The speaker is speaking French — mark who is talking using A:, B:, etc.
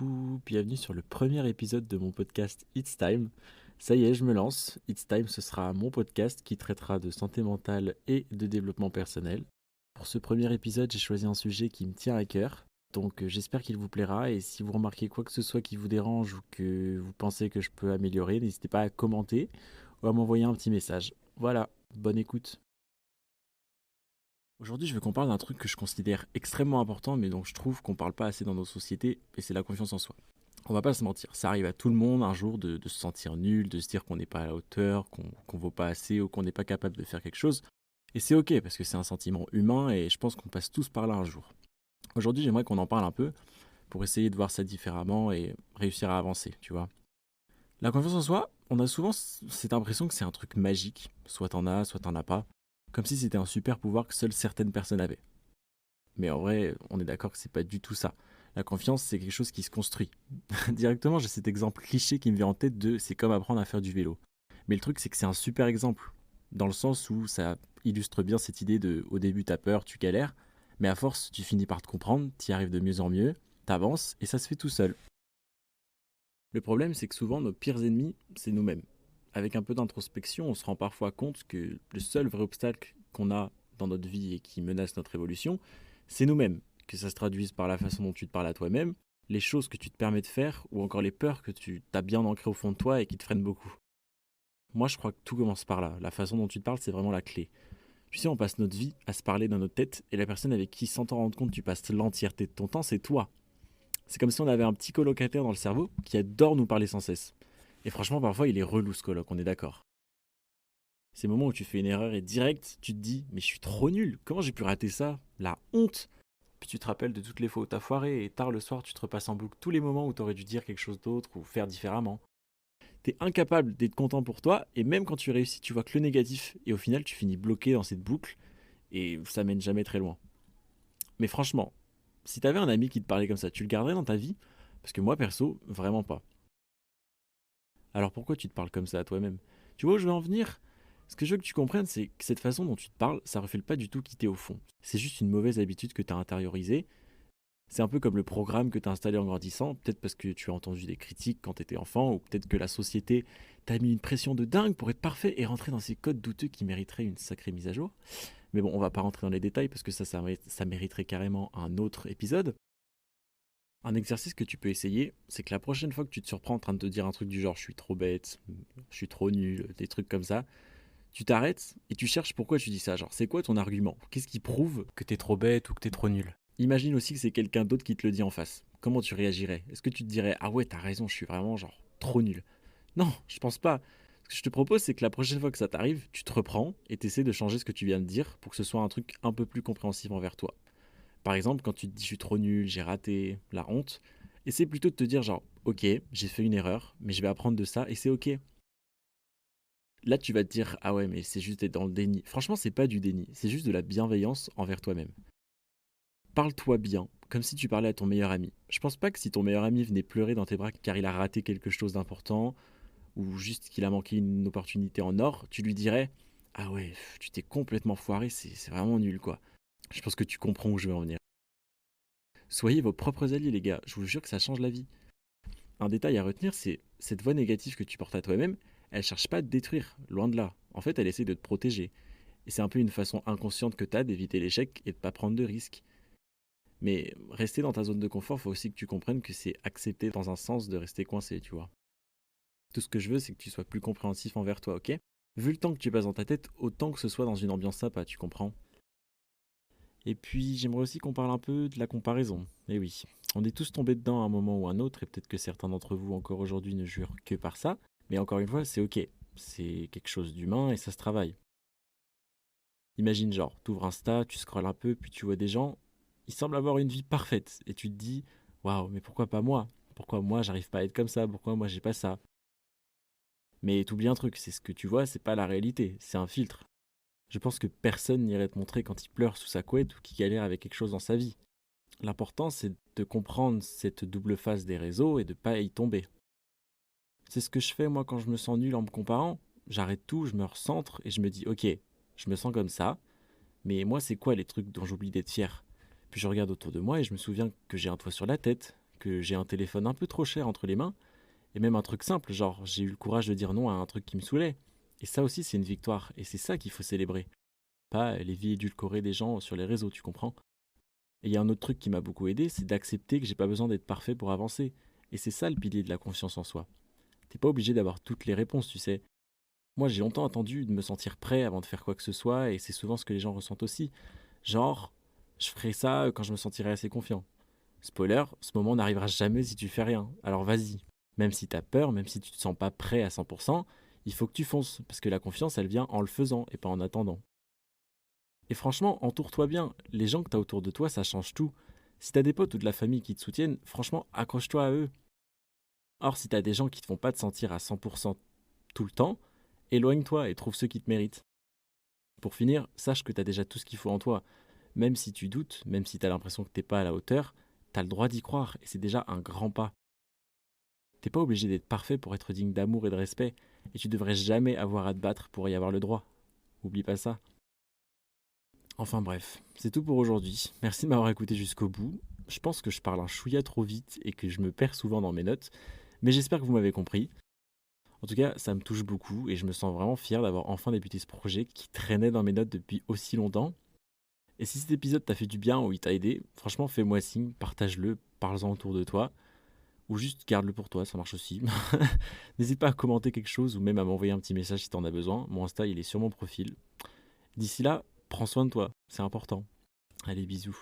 A: Coucou, bienvenue sur le premier épisode de mon podcast It's Time. Ça y est, je me lance. It's Time, ce sera mon podcast qui traitera de santé mentale et de développement personnel. Pour ce premier épisode, j'ai choisi un sujet qui me tient à cœur. Donc j'espère qu'il vous plaira et si vous remarquez quoi que ce soit qui vous dérange ou que vous pensez que je peux améliorer, n'hésitez pas à commenter ou à m'envoyer un petit message. Voilà, bonne écoute. Aujourd'hui, je veux qu'on parle d'un truc que je considère extrêmement important, mais dont je trouve qu'on parle pas assez dans nos sociétés, et c'est la confiance en soi. On va pas se mentir, ça arrive à tout le monde un jour de se sentir nul, de se dire qu'on n'est pas à la hauteur, qu'on vaut pas assez ou qu'on n'est pas capable de faire quelque chose. Et c'est ok, parce que c'est un sentiment humain et je pense qu'on passe tous par là un jour. Aujourd'hui, j'aimerais qu'on en parle un peu pour essayer de voir ça différemment et réussir à avancer, tu vois. La confiance en soi, on a souvent cette impression que c'est un truc magique, soit t'en as pas, comme si c'était un super pouvoir que seules certaines personnes avaient. Mais en vrai, on est d'accord que c'est pas du tout ça. La confiance, c'est quelque chose qui se construit. Directement, j'ai cet exemple cliché qui me vient en tête de c'est comme apprendre à faire du vélo. Mais le truc, c'est que c'est un super exemple, dans le sens où ça illustre bien cette idée de au début, t'as peur, tu galères, mais à force, tu finis par te comprendre, t'y arrives de mieux en mieux, t'avances et ça se fait tout seul. Le problème, c'est que souvent, nos pires ennemis, c'est nous-mêmes. Avec un peu d'introspection, on se rend parfois compte que le seul vrai obstacle qu'on a dans notre vie et qui menace notre évolution, c'est nous-mêmes. Que ça se traduise par la façon dont tu te parles à toi-même, les choses que tu te permets de faire, ou encore les peurs que tu t'as bien ancrées au fond de toi et qui te freinent beaucoup. Moi, je crois que tout commence par là. La façon dont tu te parles, c'est vraiment la clé. Tu sais, on passe notre vie à se parler dans notre tête, et la personne avec qui, sans t'en rendre compte, tu passes l'entièreté de ton temps, c'est toi. C'est comme si on avait un petit colocataire dans le cerveau qui adore nous parler sans cesse. Et franchement, parfois, il est relou ce coloc, on est d'accord. Ces moments où tu fais une erreur et direct, tu te dis, mais je suis trop nul, comment j'ai pu rater ça? La honte! Puis tu te rappelles de toutes les fois où t'as foiré et tard le soir, tu te repasses en boucle tous les moments où t'aurais dû dire quelque chose d'autre ou faire différemment. T'es incapable d'être content pour toi et même quand tu réussis, tu vois que le négatif et au final, tu finis bloqué dans cette boucle et ça mène jamais très loin. Mais franchement, si t'avais un ami qui te parlait comme ça, tu le garderais dans ta vie? Parce que moi, perso, vraiment pas. Alors pourquoi tu te parles comme ça à toi-même? Tu vois où je veux en venir? Ce que je veux que tu comprennes, c'est que cette façon dont tu te parles, ça reflète pas du tout qui t'es au fond. C'est juste une mauvaise habitude que tu as intériorisée. C'est un peu comme le programme que tu as installé en grandissant, peut-être parce que tu as entendu des critiques quand tu étais enfant, ou peut-être que la société t'a mis une pression de dingue pour être parfait et rentrer dans ces codes douteux qui mériteraient une sacrée mise à jour. Mais bon, on va pas rentrer dans les détails parce que ça mériterait carrément un autre épisode. Un exercice que tu peux essayer, c'est que la prochaine fois que tu te surprends en train de te dire un truc du genre je suis trop bête, je suis trop nul, des trucs comme ça, tu t'arrêtes et tu cherches pourquoi tu dis ça. Genre, c'est quoi ton argument? Qu'est-ce qui prouve que t'es trop bête ou que t'es trop nul? Imagine aussi que c'est quelqu'un d'autre qui te le dit en face. Comment tu réagirais? Est-ce que tu te dirais ah ouais, t'as raison, je suis vraiment genre trop nul? Non, je pense pas. Ce que je te propose, c'est que la prochaine fois que ça t'arrive, tu te reprends et t'essaies de changer ce que tu viens de dire pour que ce soit un truc un peu plus compréhensif envers toi. Par exemple, quand tu te dis je suis trop nul, j'ai raté, la honte, essaie plutôt de te dire genre ok, j'ai fait une erreur, mais je vais apprendre de ça et c'est ok. Là, tu vas te dire ah ouais, mais c'est juste d'être dans le déni. Franchement, c'est pas du déni, c'est juste de la bienveillance envers toi-même. Parle-toi bien, comme si tu parlais à ton meilleur ami. Je pense pas que si ton meilleur ami venait pleurer dans tes bras car il a raté quelque chose d'important ou juste qu'il a manqué une opportunité en or, tu lui dirais ah ouais, tu t'es complètement foiré, c'est vraiment nul quoi. Je pense que tu comprends où je veux en venir. Soyez vos propres alliés, les gars, je vous jure que ça change la vie. Un détail à retenir, c'est cette voix négative que tu portes à toi-même, elle cherche pas à te détruire, loin de là. En fait, elle essaie de te protéger. Et c'est un peu une façon inconsciente que tu as d'éviter l'échec et de pas prendre de risques. Mais rester dans ta zone de confort, faut aussi que tu comprennes que c'est accepter dans un sens de rester coincé, tu vois. Tout ce que je veux, c'est que tu sois plus compréhensif envers toi, ok? Vu le temps que tu passes dans ta tête, autant que ce soit dans une ambiance sympa, tu comprends? Et puis, j'aimerais aussi qu'on parle un peu de la comparaison. Eh oui, on est tous tombés dedans à un moment ou un autre, et peut-être que certains d'entre vous encore aujourd'hui ne jurent que par ça, mais encore une fois, c'est ok. C'est quelque chose d'humain et ça se travaille. Imagine genre, t'ouvres Insta, tu scrolles un peu, puis tu vois des gens, ils semblent avoir une vie parfaite, et tu te dis, waouh, mais pourquoi pas moi? Pourquoi moi j'arrive pas à être comme ça? Pourquoi moi j'ai pas ça? Mais t'oublies un truc, c'est ce que tu vois, c'est pas la réalité, c'est un filtre. Je pense que personne n'irait te montrer quand il pleure sous sa couette ou qu'il galère avec quelque chose dans sa vie. L'important, c'est de comprendre cette double face des réseaux et de pas y tomber. C'est ce que je fais moi quand je me sens nul en me comparant. J'arrête tout, je me recentre et je me dis ok, je me sens comme ça, mais moi c'est quoi les trucs dont j'oublie d'être fier? Puis je regarde autour de moi et je me souviens que j'ai un toit sur la tête, que j'ai un téléphone un peu trop cher entre les mains, et même un truc simple, genre j'ai eu le courage de dire non à un truc qui me saoulait. Et ça aussi, c'est une victoire, et c'est ça qu'il faut célébrer. Pas les vies édulcorées des gens sur les réseaux, tu comprends? Et il y a un autre truc qui m'a beaucoup aidé, c'est d'accepter que j'ai pas besoin d'être parfait pour avancer. Et c'est ça le pilier de la confiance en soi. T'es pas obligé d'avoir toutes les réponses, tu sais. Moi, j'ai longtemps attendu de me sentir prêt avant de faire quoi que ce soit, et c'est souvent ce que les gens ressentent aussi. Genre, je ferai ça quand je me sentirai assez confiant. Spoiler, ce moment n'arrivera jamais si tu fais rien. Alors vas-y. Même si t'as peur, même si tu te sens pas prêt à 100%, il faut que tu fonces, parce que la confiance, elle vient en le faisant et pas en attendant. Et franchement, entoure-toi bien. Les gens que t'as autour de toi, ça change tout. Si t'as des potes ou de la famille qui te soutiennent, franchement, accroche-toi à eux. Or, si t'as des gens qui te font pas te sentir à 100% tout le temps, éloigne-toi et trouve ceux qui te méritent. Pour finir, sache que t'as déjà tout ce qu'il faut en toi. Même si tu doutes, même si t'as l'impression que t'es pas à la hauteur, t'as le droit d'y croire et c'est déjà un grand pas. T'es pas obligé d'être parfait pour être digne d'amour et de respect, et tu devrais jamais avoir à te battre pour y avoir le droit. Oublie pas ça. Enfin bref, c'est tout pour aujourd'hui. Merci de m'avoir écouté jusqu'au bout. Je pense que je parle un chouïa trop vite et que je me perds souvent dans mes notes, mais j'espère que vous m'avez compris. En tout cas, ça me touche beaucoup et je me sens vraiment fier d'avoir enfin débuté ce projet qui traînait dans mes notes depuis aussi longtemps. Et si cet épisode t'a fait du bien ou il t'a aidé, franchement fais-moi signe, partage-le, parle-en autour de toi, ou juste garde-le pour toi, ça marche aussi. N'hésite pas à commenter quelque chose ou même à m'envoyer un petit message si t'en as besoin. Mon Insta, il est sur mon profil. D'ici là, prends soin de toi, c'est important. Allez, bisous.